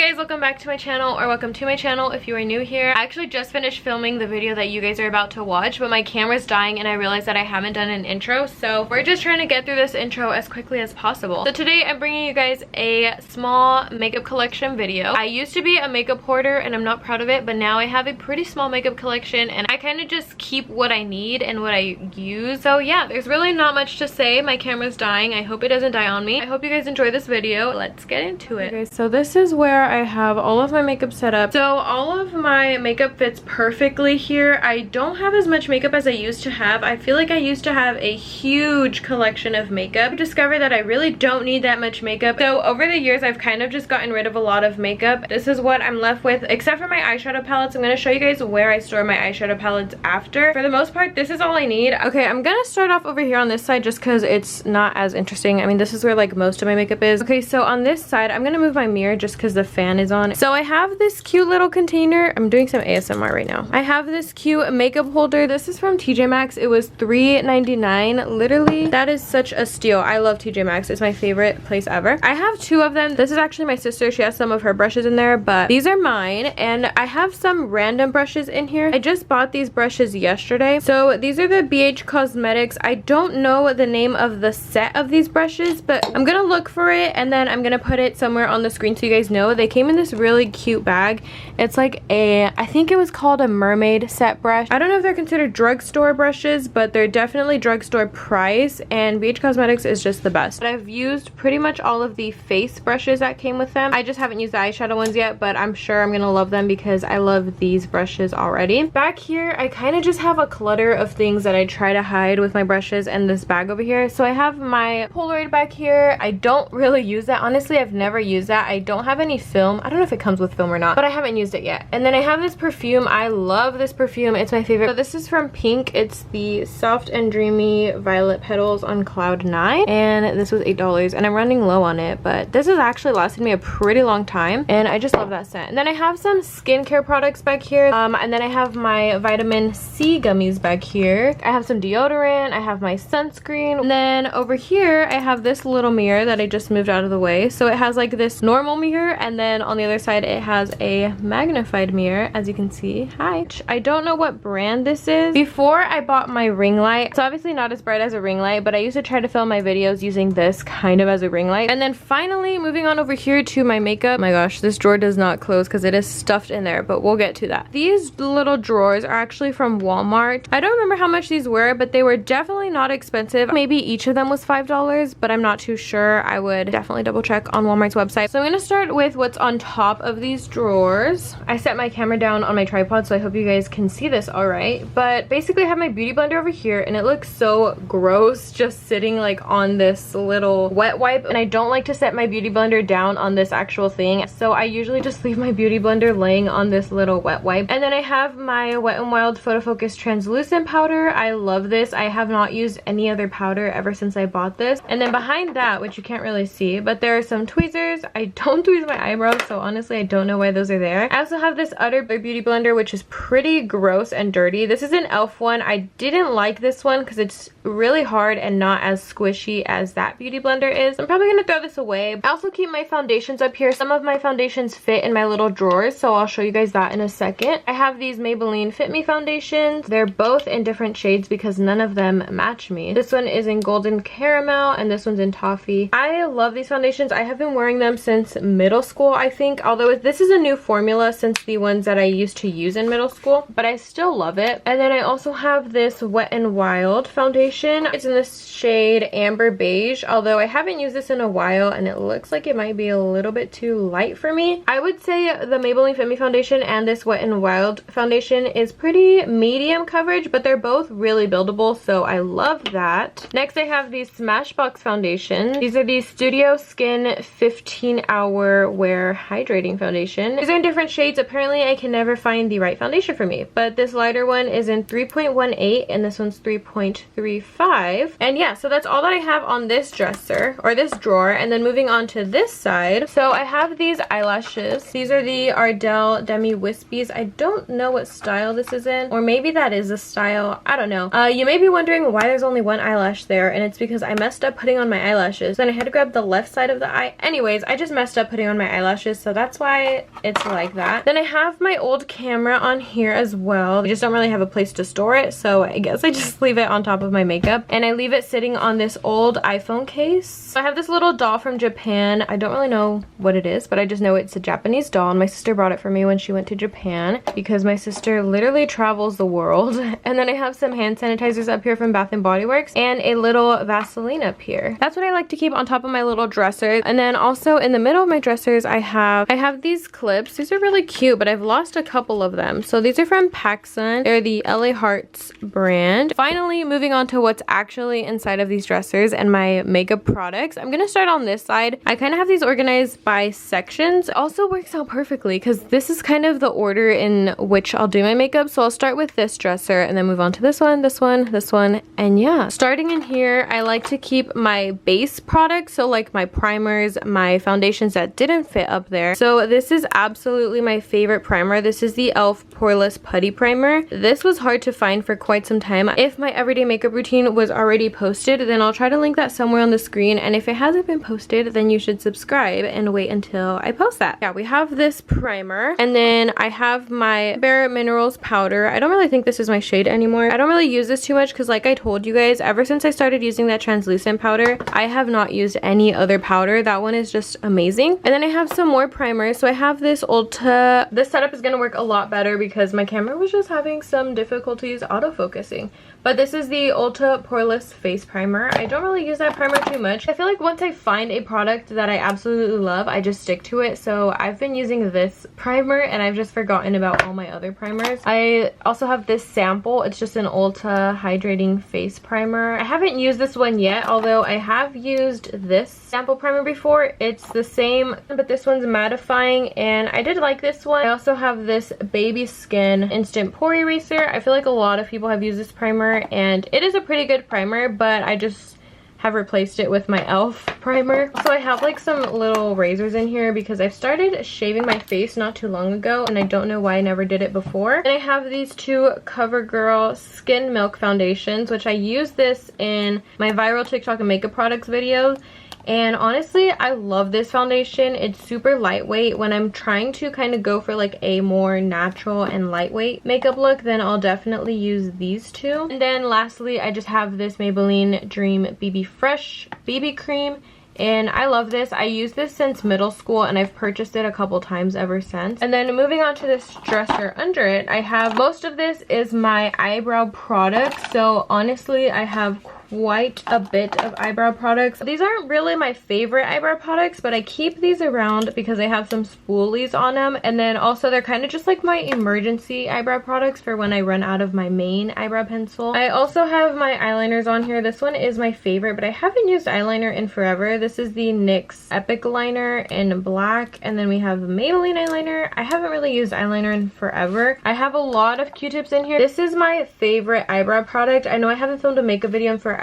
guys, welcome back to my channel, or welcome to my channel if you are new here. I actually just finished filming the video that you guys are about to watch, but my camera's dying and I realized that I haven't done an intro, so we're just trying to get through this intro as quickly as possible. So today I'm bringing you guys a small makeup collection video. I used to be a makeup hoarder and I'm not proud of it, but now I have a pretty small makeup collection and I kind of just keep what I need and what I use. So yeah, there's really not much to say. My camera's dying. I hope it doesn't die on me. I hope you guys enjoy this video. Let's get into it. Okay, so this is where I have all of my makeup set up. So all of my makeup fits perfectly here. I don't have as much makeup as I used to have. I feel like I used to have a huge collection of makeup. I discovered that I really don't need that much makeup. So over the years, I've kind of just gotten rid of a lot of makeup. This is what I'm left with, except for my eyeshadow palettes. I'm going to show you guys where I store my eyeshadow palettes after. For the most part, this is all I need. Okay, I'm going to start off over here on this side just because it's not as interesting. I mean, this is where like most of my makeup is. Okay, so on this side, I'm going to move my mirror just because the fan is on. So I have this cute little container. I'm doing some ASMR right now. I have this cute makeup holder. This is from TJ Maxx. It was $3.99. Literally, that is such a steal. I love TJ Maxx. It's my favorite place ever. I have two of them. This is actually my sister. She has some of her brushes in there, but these are mine. And I have some random brushes in here. I just bought these brushes yesterday. So these are the BH Cosmetics. I don't know the name of the set of these brushes, but I'm gonna look for it and then I'm gonna put it somewhere on the screen so you guys know. They came in this really cute bag. It's like a, I think it was called a mermaid set brush. I don't know if they're considered drugstore brushes, but they're definitely drugstore price, and BH Cosmetics is just the best. But I've used pretty much all of the face brushes that came with them. I just haven't used the eyeshadow ones yet, but I'm sure I'm gonna love them because I love these brushes already. Back here, I kind of just have a clutter of things that I try to hide with my brushes and this bag over here. So I have my Polaroid back here. I don't really use that. Honestly, I've never used that. I don't have any film. I don't know if it comes with film or not, but I haven't used it yet. And then I have this perfume. I love this perfume. It's my favorite. So this is from Pink. It's the Soft and Dreamy Violet Petals on Cloud 9. And this was $8. And I'm running low on it, but this has actually lasted me a pretty long time. And I just love that scent. And then I have some skincare products back here. And then I have my vitamin C gummies back here. I have some deodorant. I have my sunscreen. And then over here, I have this little mirror that I just moved out of the way. So it has like this normal mirror, and then on the other side it has a magnified mirror, as you can see. Hi. I don't know what brand this is. Before I bought my ring light, it's obviously not as bright as a ring light, but I used to try to film my videos using this kind of as a ring light. And then finally, moving on over here to my makeup. Oh my gosh, this drawer does not close because it is stuffed in there, but we'll get to that. These little drawers are actually from Walmart. I don't remember how much these were, but they were definitely not expensive. Maybe each of them was $5, but I'm not too sure. I would definitely double check on Walmart's website. So I'm going to start with what's on top of these drawers. I set my camera down on my tripod, so I hope you guys can see this all right. But basically I have my beauty blender over here, and it looks so gross just sitting like on this little wet wipe. And I don't like to set my beauty blender down on this actual thing, so I usually just leave my beauty blender laying on this little wet wipe. And then I have my Wet n Wild Photo Focus Translucent Powder. I love this. I have not used any other powder ever since I bought this. And then behind that, which you can't really see, but there are some tweezers. I don't tweeze my eyebrows, so honestly I don't know why those are there. I also have this other beauty blender, which is pretty gross and dirty. This is an e.l.f. one. I didn't like this one because it's really hard and not as squishy as that beauty blender is. I'm probably gonna throw this away. I also keep my foundations up here. Some of my foundations fit in my little drawers, so I'll show you guys that in a second. I have these Maybelline Fit Me foundations. They're both in different shades because none of them match me. This one is in Golden Caramel and this one's in Toffee. I love these foundations. I have been wearing them since middle school, I think, although this is a new formula since the ones that I used to use in middle school, but I still love it. And then I also have this Wet n Wild foundation. It's in this shade Amber Beige, although I haven't used this in a while and it looks like it might be a little bit too light for me. I would say the Maybelline Fit Me foundation and this Wet n Wild foundation is pretty medium coverage, but they're both really buildable, so I love that. Next I have these Smashbox foundations. These are the Studio Skin 15-Hour Wear Hydrating Foundation. These are in different shades. Apparently I can never find the right foundation for me, but this lighter one is in 3.18 and this one's 3.35. $1.35. And yeah, so that's all that I have on this dresser, or this drawer. And then moving on to this side, so I have these eyelashes. These are the Ardell Demi Wispies. I don't know what style this is in, or maybe that is a style, I don't know. You may be wondering why there's only one eyelash there, and it's because I messed up putting on my eyelashes. Then I had to grab the left side of the eye. Anyways, I just messed up putting on my eyelashes, so that's why it's like that. Then I have my old camera on here as well. I just don't really have a place to store it, so I guess I just leave it on top of my makeup, and I leave it sitting on this old iPhone case. So I have this little doll from Japan. I don't really know what it is, but I just know it's a Japanese doll, and my sister brought it for me when she went to Japan because my sister literally travels the world. And then I have some hand sanitizers up here from Bath & Body Works and a little Vaseline up here. That's what I like to keep on top of my little dresser. And then also in the middle of my dressers, I have these clips. These are really cute, but I've lost a couple of them. So these are from PacSun. They're the LA Hearts brand. Finally, moving on to what's actually inside of these dressers and my makeup products. I'm gonna start on this side. I kind of have these organized by sections. It also works out perfectly because this is kind of the order in which I'll do my makeup. So I'll start with this dresser and then move on to this one, this one, this one, and yeah. Starting in here, I like to keep my base products, so like my primers, my foundations that didn't fit up there. So this is absolutely my favorite primer. This is the e.l.f. Poreless Putty Primer. This was hard to find for quite some time. If my everyday makeup routine was already posted, then I'll try to link that somewhere on the screen, and if it hasn't been posted, then you should subscribe and wait until I post that. Yeah, we have this primer, and then I have my Bare Minerals powder. I don't really think this is my shade anymore. I don't really use this too much because like I told you guys, ever since I started using that translucent powder, I have not used any other powder. That one is just amazing. And then I have some more primers. So I have this Ulta. This setup is going to work a lot better because my camera was just having some difficulties autofocusing. But this is the Ulta Poreless Face Primer. I don't really use that primer too much. I feel like once I find a product that I absolutely love, I just stick to it. So I've been using this primer and I've just forgotten about all my other primers. I also have this sample. It's just an Ulta Hydrating Face Primer. I haven't used this one yet, although I have used this sample primer before. It's the same, but this one's mattifying and I did like this one. I also have this Baby Skin Instant Pore Eraser. I feel like a lot of people have used this primer and it is a pretty good primer, but I just have replaced it with my e.l.f. primer. So I have like some little razors in here because I've started shaving my face not too long ago and I don't know why I never did it before. And I have these two CoverGirl Skin Milk foundations, which I use this in my viral TikTok and makeup products videos. And honestly, I love this foundation. It's super lightweight. When I'm trying to kind of go for like a more natural and lightweight makeup look, then I'll definitely use these two. And then lastly, I just have this Maybelline Dream BB Fresh BB Cream. And I love this. I use this since middle school and I've purchased it a couple times ever since. And then moving on to this dresser under it, I have most of this is my eyebrow products. So honestly, I have quite a bit of eyebrow products. These aren't really my favorite eyebrow products, but I keep these around because I have some spoolies on them, and then also they're kind of just like my emergency eyebrow products for when I run out of my main eyebrow pencil. I also have my eyeliners on here. This one is my favorite, but I haven't used eyeliner in forever. This is the NYX Epic Liner in black, and then we have the Maybelline eyeliner. I haven't really used eyeliner in forever. I have a lot of Q-tips in here. This is my favorite eyebrow product. I know I haven't filmed a makeup video in forever,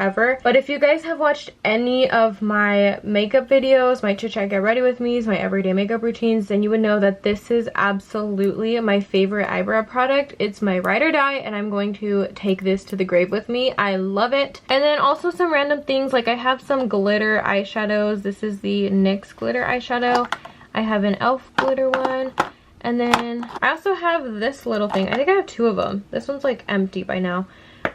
but if you guys have watched any of my makeup videos, my chit chat get ready with me's, my everyday makeup routines, then you would know that this is absolutely my favorite eyebrow product. It's my ride or die, and I'm going to take this to the grave with me. I love it. And then also some random things, like I have some glitter eyeshadows. This is the NYX glitter eyeshadow. I have an e.l.f. glitter one. And then I also have this little thing. I think I have two of them. This one's like empty by now.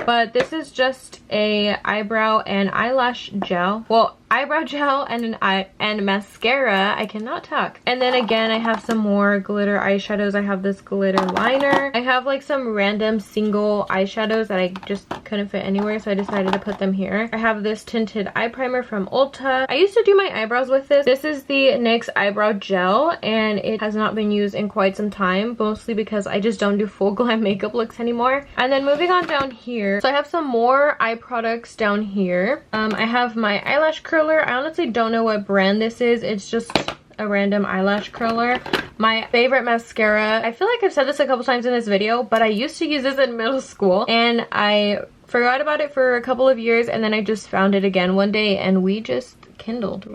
But this is just a eyebrow and eyelash gel. Well, eyebrow gel and mascara. I cannot talk. And then again, I have some more glitter eyeshadows. I have this glitter liner. I have like some random single eyeshadows that I just couldn't fit anywhere, so I decided to put them here. I have this tinted eye primer from Ulta. I used to do my eyebrows with this. This is the NYX eyebrow gel, and it has not been used in quite some time, mostly because I just don't do full glam makeup looks anymore. And then moving on down here, so I have some more eye products down here. I have my eyelash curler. I honestly don't know what brand this is. It's just a random eyelash curler. My favorite mascara. I feel like I've said this a couple times in this video, but I used to use this in middle school and I Forgot about it for a couple of years, and then I just found it again one day, and we just rekindled.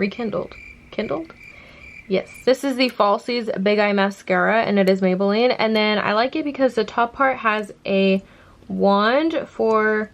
Yes. This is the Falsies Big Eye Mascara, and it is Maybelline. And then I like it because the top part has a wand for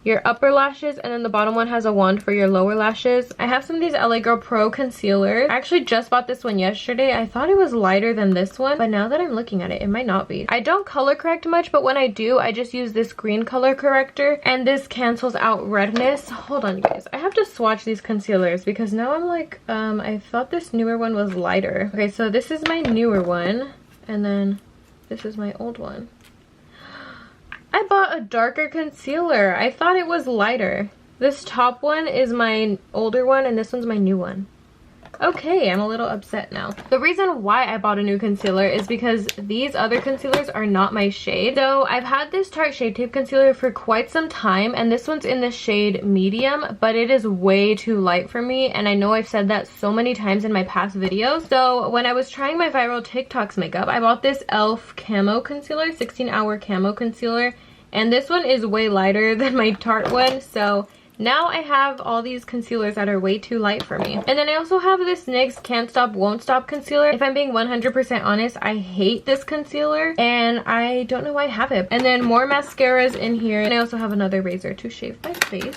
your upper lashes, and then the bottom one has a wand for your lower lashes. I have some of these LA Girl Pro concealers. I actually just bought this one yesterday. I thought it was lighter than this one, but now that I'm looking at it, it might not be. I don't color correct much, but when I do, I just use this green color corrector, and this cancels out redness. Hold on, you guys. I have to swatch these concealers because now I'm like, I thought this newer one was lighter. Okay, so this is my newer one, and then this is my old one. I bought a darker concealer. I thought it was lighter. This top one is my older one, and this one's my new one. Okay, I'm a little upset now. The reason why I bought a new concealer is because these other concealers are not my shade. So I've had this Tarte Shade Tape concealer for quite some time, and this one's in the shade medium, but it is way too light for me, and I know I've said that so many times in my past videos. So when I was trying my viral TikToks makeup, I bought this e.l.f. Camo Concealer, 16-hour Camo Concealer, and this one is way lighter than my Tarte one, so now I have all these concealers that are way too light for me. And then I also have this NYX Can't Stop Won't Stop concealer. If I'm being 100% honest, I hate this concealer, and I don't know why I have it. And then more mascaras in here, and I also have another razor to shave my face.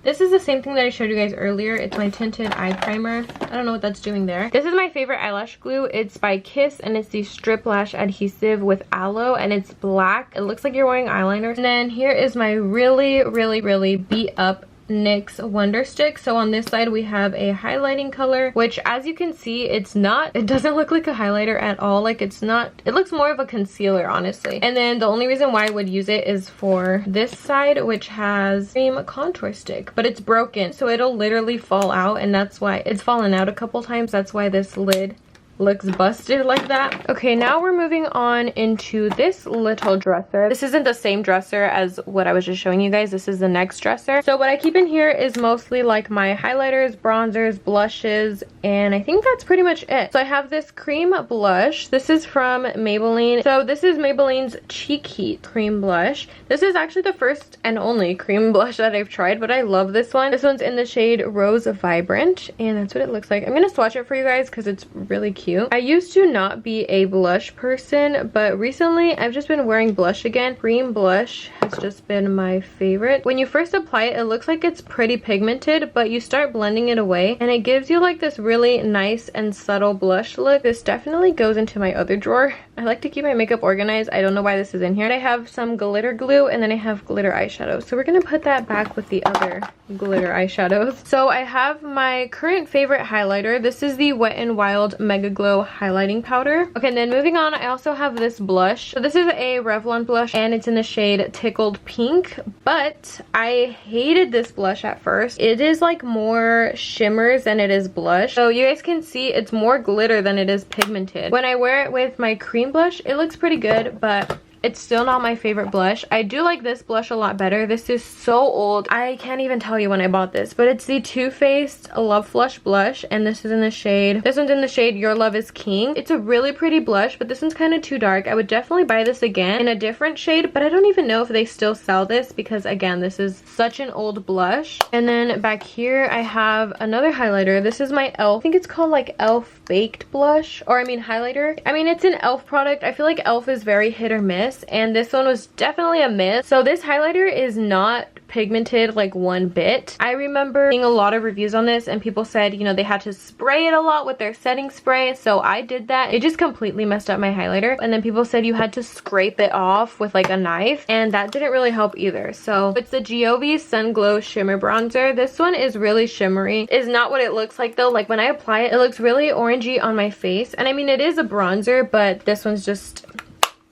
This is the same thing that I showed you guys earlier. It's my tinted eye primer. I don't know what that's doing there. This is my favorite eyelash glue. It's by Kiss, and it's the Strip Lash Adhesive with Aloe, and it's black. It looks like you're wearing eyeliner. And then here is my really beat up NYX Wonder Stick. So on this side we have a highlighting color, which as you can see, it doesn't look like a highlighter at all. Like it looks more of a concealer, honestly. And then the only reason why I would use it is for this side, which has cream contour stick, but it's broken, so it'll literally fall out, and that's why it's fallen out a couple times. That's why this lid looks busted like that. Okay, now we're moving on into this little dresser. This isn't the same dresser as what I was just showing you guys. This is the next dresser. So what I keep in here is mostly like my highlighters, bronzers, blushes, and I think that's pretty much it. So I have this cream blush. This is from Maybelline. So this is Maybelline's Cheek Heat cream blush. This is actually the first and only cream blush that I've tried, but I love this one. This one's in the shade Rose Vibrant, and that's what it looks like. I'm gonna swatch it for you guys because it's really cute. I used to not be a blush person, but recently I've just been wearing blush again. Cream blush has just been my favorite. When you first apply it, it looks like it's pretty pigmented, but you start blending it away, and it gives you like this really nice and subtle blush look. This definitely goes into my other drawer. I like to keep my makeup organized. I don't know why this is in here. I have some glitter glue, and then I have glitter eyeshadow. So we're gonna put that back with the other glitter eyeshadows. So I have my current favorite highlighter. This is the Wet n Wild Mega Glow highlighting powder. Okay, and then moving on, I also have this blush. So this is a Revlon blush, and it's in the shade Tickled Pink, but I hated this blush at first. It is like more shimmers than it is blush. So you guys can see it's more glitter than it is pigmented. When I wear it with my cream blush, it looks pretty good, but it's still not my favorite blush. I do like this blush a lot better. This is so old. I can't even tell you when I bought this, but it's the Too Faced Love Flush blush, and this is in the shade, this one's in the shade Your Love is King. It's a really pretty blush, but this one's kind of too dark. I would definitely buy this again in a different shade, but I don't even know if they still sell this because, again, this is such an old blush. And then back here, I have another highlighter. This is my e.l.f. I think it's called like e.l.f. Baked Blush, or I mean highlighter. I mean, it's an e.l.f. product. I feel like e.l.f. is very hit or miss, and this one was definitely a miss. So this highlighter is not pigmented like one bit. I remember seeing a lot of reviews on this, and people said, you know, they had to spray it a lot with their setting spray, so I did that. It just completely messed up my highlighter, and then people said you had to scrape it off with like a knife, and that didn't really help either. So it's the Giove Sun Glow Shimmer Bronzer. This one is really shimmery. It's not what it looks like though. Like when I apply it, it looks really orangey on my face, and I mean, it is a bronzer, but this one's just,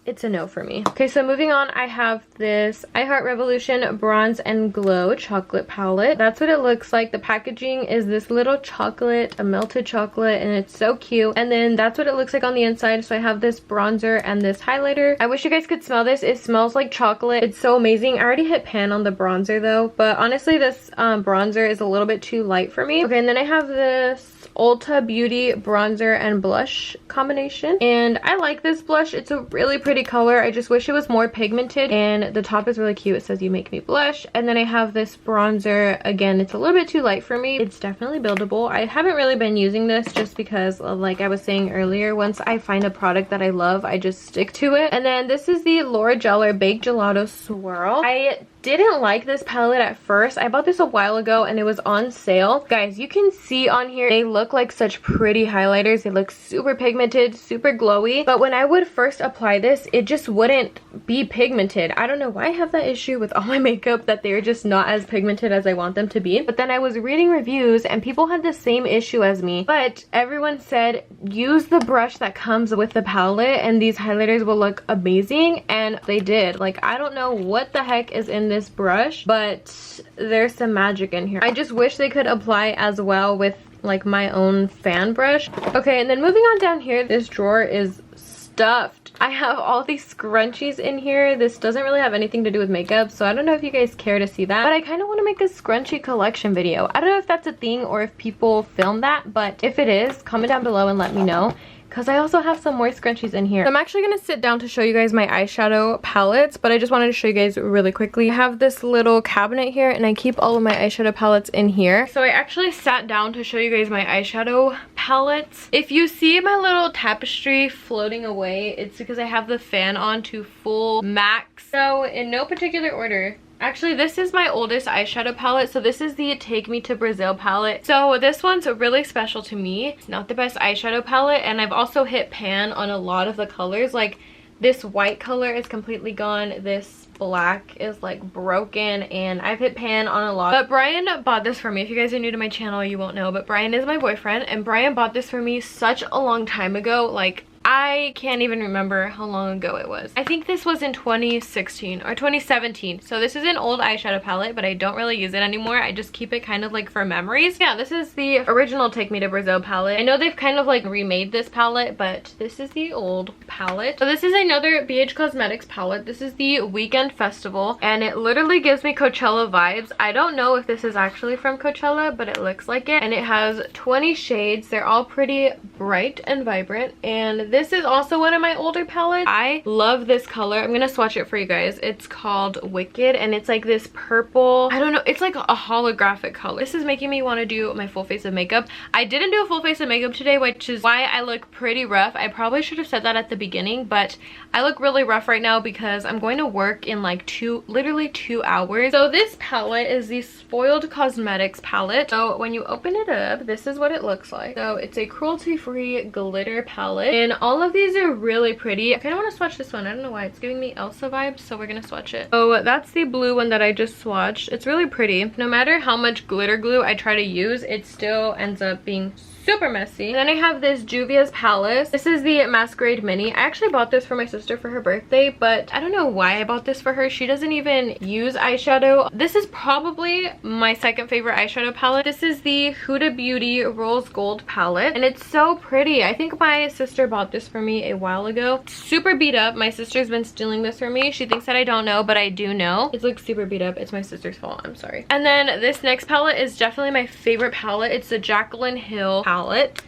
it's a no for me. Okay, so moving on, I have this I Heart Revolution Bronze and Glow chocolate palette. That's what it looks like. The packaging is this little chocolate, a melted chocolate, and it's so cute. And then that's what it looks like on the inside. So I have this bronzer and this highlighter. I wish you guys could smell this. It smells like chocolate. It's so amazing. I already hit pan on the bronzer though, but honestly this bronzer is a little bit too light for me. Okay, and then I have this Ulta Beauty bronzer and blush combination, and I like this blush. It's a really pretty color. I just wish it was more pigmented, and the top is really cute. It says you make me blush. And then I have this bronzer. Again, it's a little bit too light for me. It's definitely buildable. I haven't really been using this just because, like I was saying earlier, once I find a product that I love, I just stick to it. And then this is the Laura Geller Baked Gelato Swirl. I didn't like this palette at first. I bought this a while ago and it was on sale. Guys, you can see on here they look like such pretty highlighters. They look super pigmented, super glowy, but when I would first apply this, it just wouldn't be pigmented. I don't know why I have that issue with all my makeup, that they're just not as pigmented as I want them to be. But then I was reading reviews and people had the same issue as me, but everyone said use the brush that comes with the palette and these highlighters will look amazing, and they did. Like, I don't know what the heck is in this brush, but there's some magic in here. I just wish they could apply as well with like my own fan brush. Okay, and then moving on down here, this drawer is stuffed. I have all these scrunchies in here. This doesn't really have anything to do with makeup, so I don't know if you guys care to see that, but I kind of want to make a scrunchie collection video. I don't know if that's a thing or if people film that, but if it is, comment down below and let me know, because I also have some more scrunchies in here. So I'm actually going to sit down to show you guys my eyeshadow palettes, but I just wanted to show you guys really quickly. I have this little cabinet here and I keep all of my eyeshadow palettes in here. So I actually sat down to show you guys my eyeshadow palettes. If you see my little tapestry floating away, it's because I have the fan on to full max. So in no particular order, actually, this is my oldest eyeshadow palette. So this is the Take Me to Brazil palette. So this one's really special to me. It's not the best eyeshadow palette, and I've also hit pan on a lot of the colors. Like, this white color is completely gone. This black is like broken, and I've hit pan on a lot. But Brian bought this for me. If you guys are new to my channel, you won't know, but Brian is my boyfriend, and Brian bought this for me such a long time ago. Like, I can't even remember how long ago it was. I think this was in 2016 or 2017. So this is an old eyeshadow palette, but I don't really use it anymore. I just keep it kind of like for memories. Yeah, this is the original Take Me to Brazil palette. I know they've kind of like remade this palette, but this is the old palette. So this is another BH Cosmetics palette. This is the Weekend Festival, and it literally gives me Coachella vibes. I don't know if this is actually from Coachella, but it looks like it. And it has 20 shades. They're all pretty bright and vibrant, and this is also one of my older palettes. I love this color. I'm gonna swatch it for you guys. It's called Wicked, and it's like this purple, I don't know, it's like a holographic color. This is making me want to do my full face of makeup. I didn't do a full face of makeup today, which is why I look pretty rough. I probably should have said that at the beginning, but I look really rough right now because I'm going to work in like literally 2 hours. So this palette is the Spoiled Cosmetics palette. So when you open it up, this is what it looks like. So it's a cruelty-free glitter palette, and all of these are really pretty. I kind of want to swatch this one. I don't know why. It's giving me Elsa vibes, so we're gonna swatch it. So that's the blue one that I just swatched. It's really pretty. No matter how much glitter glue I try to use, it still ends up being super messy. And then I have this Juvia's Palace. This is the Masquerade Mini. I actually bought this for my sister for her birthday, but I don't know why I bought this for her. She doesn't even use eyeshadow. This is probably my second favorite eyeshadow palette. This is the Huda Beauty Rose Gold palette, and it's so pretty. I think my sister bought this for me a while ago. Super beat up. My sister's been stealing this from me. She thinks that I don't know, but I do know. It looks super beat up. It's my sister's fault. I'm sorry. And then this next palette is definitely my favorite palette. It's the Jaclyn Hill palette,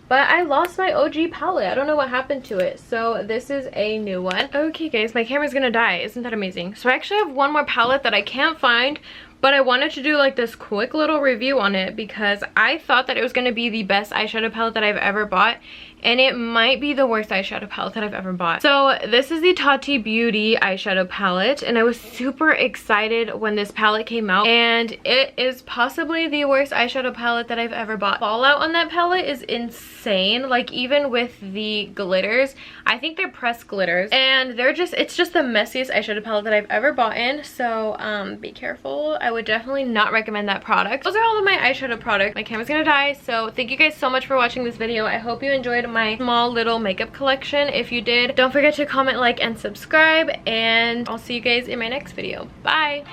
but I lost my OG palette. I don't know what happened to it, so this is a new one. Okay guys, my camera's gonna die. Isn't that amazing? So I actually have one more palette that I can't find, but I wanted to do like this quick little review on it because I thought that it was going to be the best eyeshadow palette that I've ever bought, and it might be the worst eyeshadow palette that I've ever bought. So this is the Tati Beauty eyeshadow palette, and I was super excited when this palette came out, and it is possibly the worst eyeshadow palette that I've ever bought. Fallout on that palette is insane. Like, even with the glitters, I think they're pressed glitters, and it's just the messiest eyeshadow palette that I've ever bought in. So be careful. I would definitely not recommend that product. Those are all of my eyeshadow products. My camera's gonna die, so thank you guys so much for watching this video. I hope you enjoyed my small little makeup collection. If you did, don't forget to comment, like, and subscribe, and I'll see you guys in my next video. Bye!